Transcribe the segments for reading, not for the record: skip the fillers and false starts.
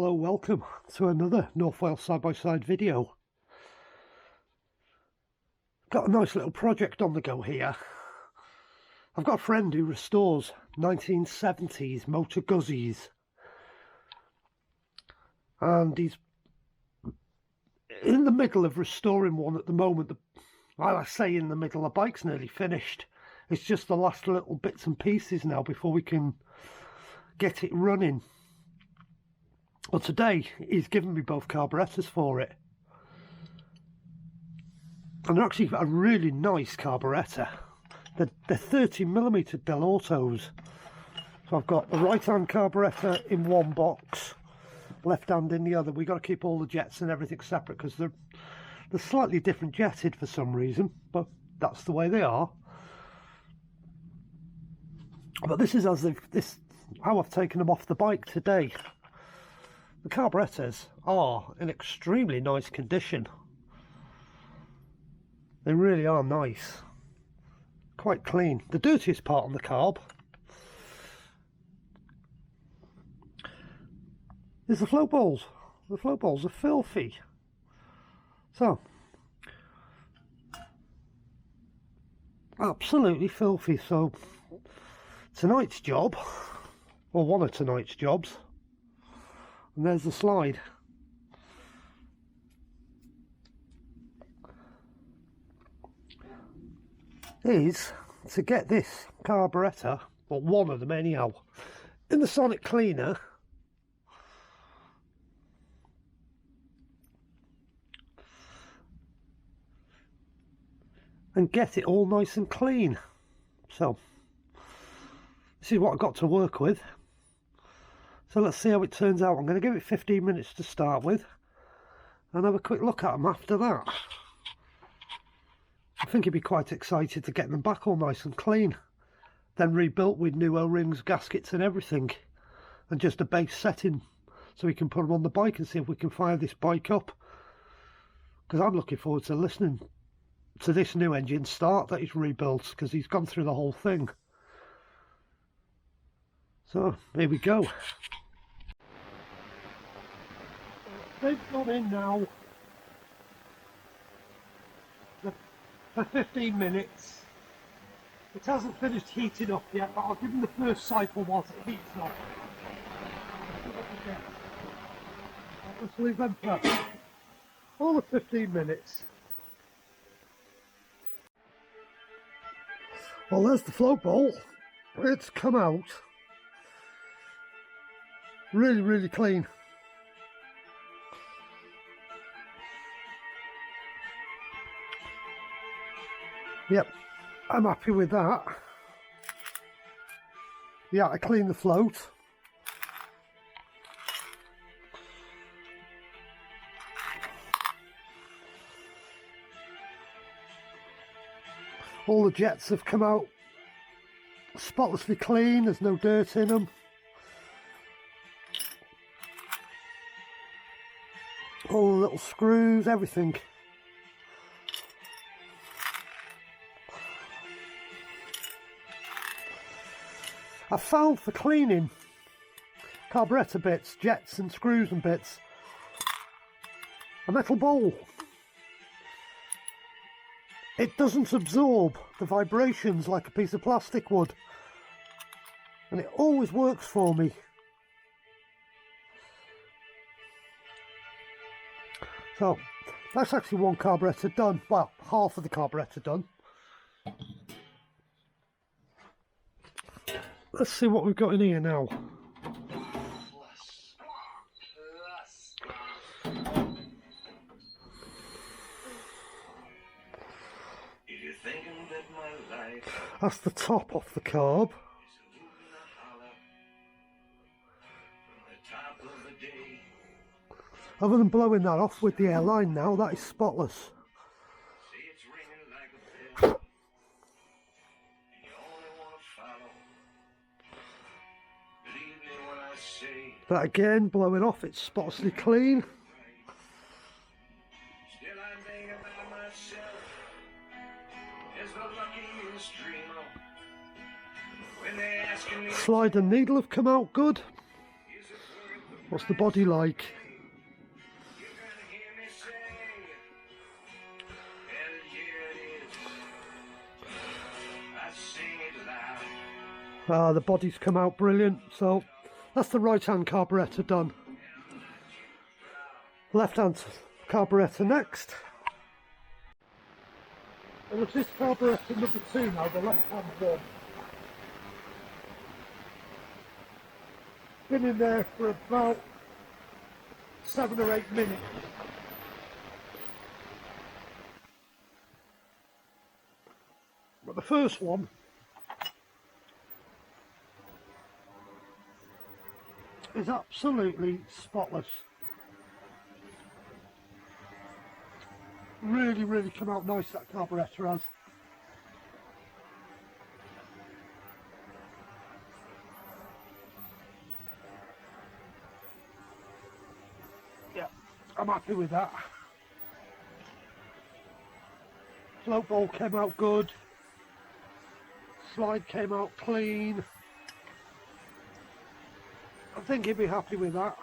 Hello, welcome to another North Wales side-by-side video. Got a nice little project on the go here. I've got a friend who restores 1970s motor guzzis, and he's in the middle of restoring one at the moment. Well, I say in the middle, the bike's nearly finished. It's just the last little bits and pieces now before we can get it running. Well, today he's given me both carburetors for it, and they're actually a really nice carburetor. They're 30mm dellortos. So I've got the right hand carburetor in one box, left hand in the other. We've got to keep all the jets and everything separate because they're slightly different jetted for some reason, but that's the way they are. But this is how I've taken them off the bike today. The carburetors are in extremely nice condition. They really are nice. Quite clean. The dirtiest part on the carb is the float bowls. The float bowls are filthy. So, absolutely filthy. So, tonight's job, or one of tonight's jobs, and there's the slide. Is to get this carburetor, or one of them anyhow, in the sonic cleaner and get it all nice and clean. So this is what I've got to work with. So let's see how it turns out. I'm going to give it 15 minutes to start with and have a quick look at them after that. I think he'd be quite excited to get them back all nice and clean, then rebuilt with new O-rings, gaskets and everything, and just a base setting so we can put them on the bike and see if we can fire this bike up, because I'm looking forward to listening to this new engine start that he's rebuilt, because he's gone through the whole thing. So here we go. They've gone in now for 15 minutes. It hasn't finished heating up yet, but I'll give them the first cycle whilst it heats up. I'll just leave them for all the 15 minutes. Well, there's the float bowl. It's come out really clean. Yep, I'm happy with that. Yeah, I cleaned the float. All the jets have come out spotlessly clean, there's no dirt in them. All the little screws, everything. I found for cleaning carburetor bits, jets and screws and bits, a metal bowl. It doesn't absorb the vibrations like a piece of plastic would, and it always works for me. So that's actually one carburetor done, well, half of the carburetor done. Let's see what we've got in here now. That's the top off the carb. Other than blowing that off with the airline now, that is spotless. That again, blowing off, it's spotlessly clean. Slide and needle have come out good. What's the body like? The body's come out brilliant. So that's the right hand carburetor done. Left hand carburetor next. It was this carburetor number 2 now, the left hand one. Been in there for about 7 or 8 minutes. But the first one is absolutely spotless. Really come out nice, that carburetor has. Yeah, I'm happy with that. Float bowl came out good. Slide came out clean. I think he'd be happy with that.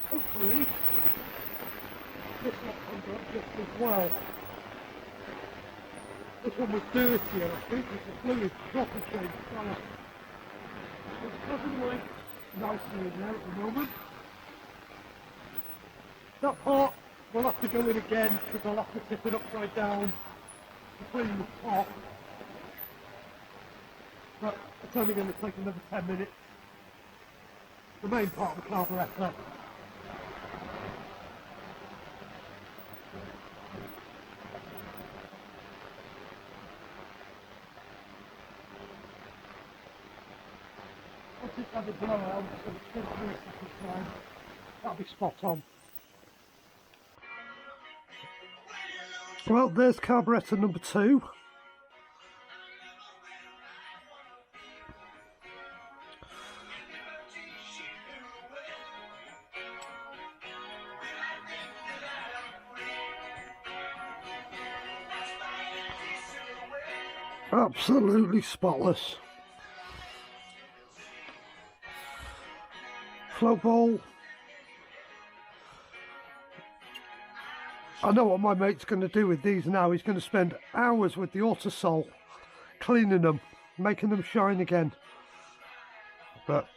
Hopefully this one comes up just as well. This one was dirtier, I think, with the fluid proper change colour. It's coming away nicely in there at the moment. That part we'll have to go in again because I'll have to tip it upside down to clean the top. But it's only going to take another 10 minutes. The main part of the carburetor. Once it's had a blowout, so it's going to be a second time. That'll be spot on. Well, there's carburetor number 2. Absolutely spotless. Float bowl. I know what my mate's going to do with these now. He's going to spend hours with the Ultrasonic cleaning them, making them shine again. But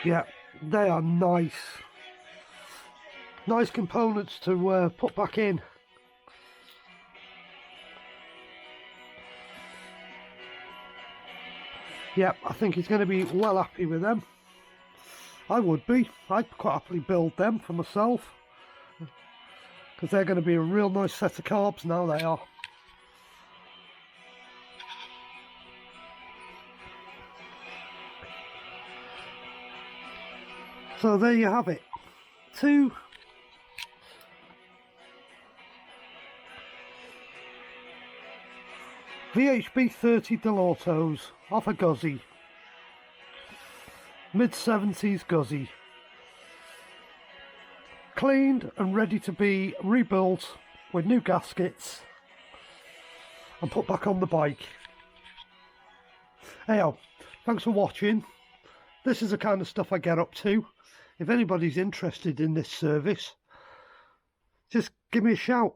yeah, they are nice. Nice components to put back in. Yeah, I think he's going to be well happy with them. I would be. I'd quite happily build them for myself. Because they're going to be a real nice set of carbs now, they are. So there you have it. 2 VHB 30 dellortos off a guzzi. Mid-70s guzzi. Cleaned and ready to be rebuilt with new gaskets and put back on the bike. Anyhow, thanks for watching. This is the kind of stuff I get up to. If anybody's interested in this service, just give me a shout.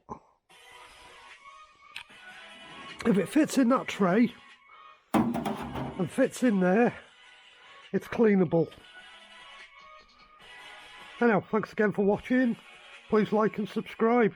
If it fits in that tray and fits in there, it's cleanable. Anyhow, thanks again for watching. Please like and subscribe.